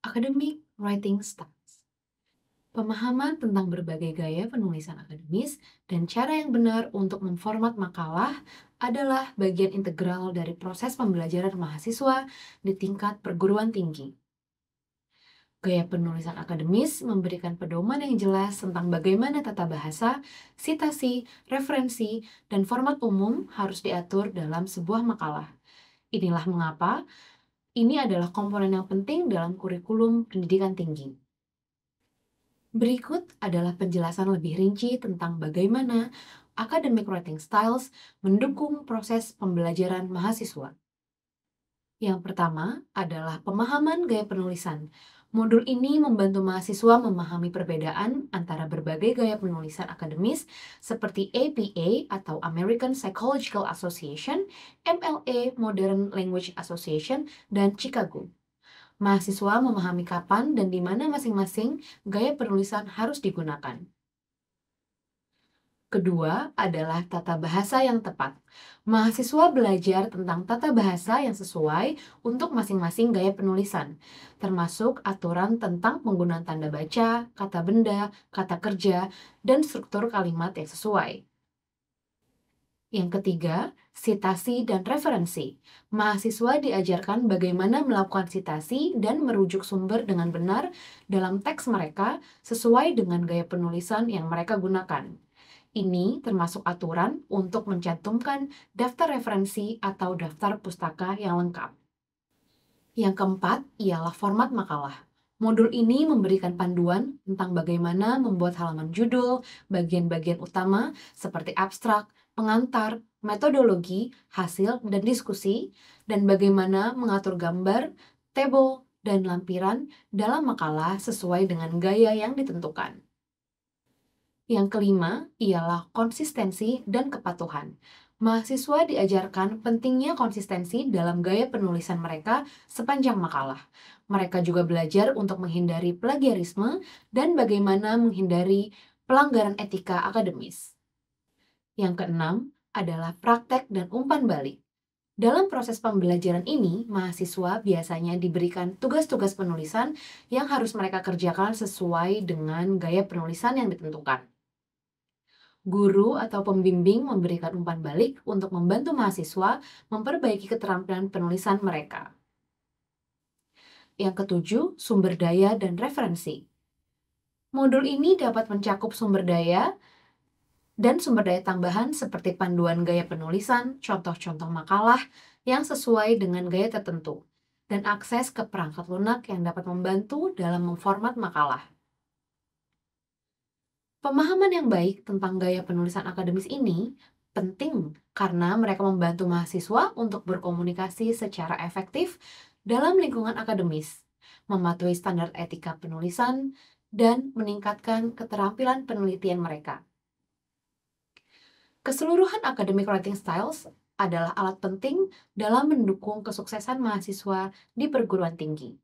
Academic Writing Styles. Pemahaman tentang berbagai gaya penulisan akademis dan cara yang benar untuk memformat makalah adalah bagian integral dari proses pembelajaran mahasiswa di tingkat perguruan tinggi. Gaya penulisan akademis memberikan pedoman yang jelas tentang bagaimana tata bahasa, sitasi, referensi, dan format umum harus diatur dalam sebuah makalah. Inilah mengapa ini adalah komponen yang penting dalam kurikulum pendidikan tinggi. Berikut adalah penjelasan lebih rinci tentang bagaimana academic writing styles mendukung proses pembelajaran mahasiswa. Yang pertama adalah pemahaman gaya penulisan. Modul ini membantu mahasiswa memahami perbedaan antara berbagai gaya penulisan akademis seperti APA atau American Psychological Association, MLA Modern Language Association, dan Chicago. Mahasiswa memahami kapan dan di mana masing-masing gaya penulisan harus digunakan. Kedua adalah tata bahasa yang tepat. Mahasiswa belajar tentang tata bahasa yang sesuai untuk masing-masing gaya penulisan, termasuk aturan tentang penggunaan tanda baca, kata benda, kata kerja, dan struktur kalimat yang sesuai. Yang ketiga, sitasi dan referensi. Mahasiswa diajarkan bagaimana melakukan sitasi dan merujuk sumber dengan benar dalam teks mereka sesuai dengan gaya penulisan yang mereka gunakan. Ini termasuk aturan untuk mencantumkan daftar referensi atau daftar pustaka yang lengkap. Yang keempat ialah format makalah. Modul ini memberikan panduan tentang bagaimana membuat halaman judul, bagian-bagian utama seperti abstrak, pengantar, metodologi, hasil, dan diskusi, dan bagaimana mengatur gambar, tabel, dan lampiran dalam makalah sesuai dengan gaya yang ditentukan. Yang kelima ialah konsistensi dan kepatuhan. Mahasiswa diajarkan pentingnya konsistensi dalam gaya penulisan mereka sepanjang makalah. Mereka juga belajar untuk menghindari plagiarisme dan bagaimana menghindari pelanggaran etika akademis. Yang keenam adalah praktek dan umpan balik. Dalam proses pembelajaran ini, mahasiswa biasanya diberikan tugas-tugas penulisan yang harus mereka kerjakan sesuai dengan gaya penulisan yang ditentukan. Guru atau pembimbing memberikan umpan balik untuk membantu mahasiswa memperbaiki keterampilan penulisan mereka. Yang ketujuh, sumber daya dan referensi. Modul ini dapat mencakup sumber daya dan sumber daya tambahan seperti panduan gaya penulisan, contoh-contoh makalah yang sesuai dengan gaya tertentu, dan akses ke perangkat lunak yang dapat membantu dalam memformat makalah. Pemahaman yang baik tentang gaya penulisan akademis ini penting karena mereka membantu mahasiswa untuk berkomunikasi secara efektif dalam lingkungan akademis, mematuhi standar etika penulisan, dan meningkatkan keterampilan penelitian mereka. Keseluruhan academic writing styles adalah alat penting dalam mendukung kesuksesan mahasiswa di perguruan tinggi.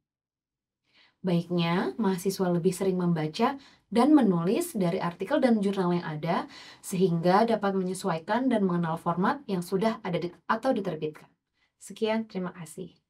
Baiknya, mahasiswa lebih sering membaca dan menulis dari artikel dan jurnal yang ada, sehingga dapat menyesuaikan dan mengenal format yang sudah ada atau diterbitkan. Sekian, terima kasih.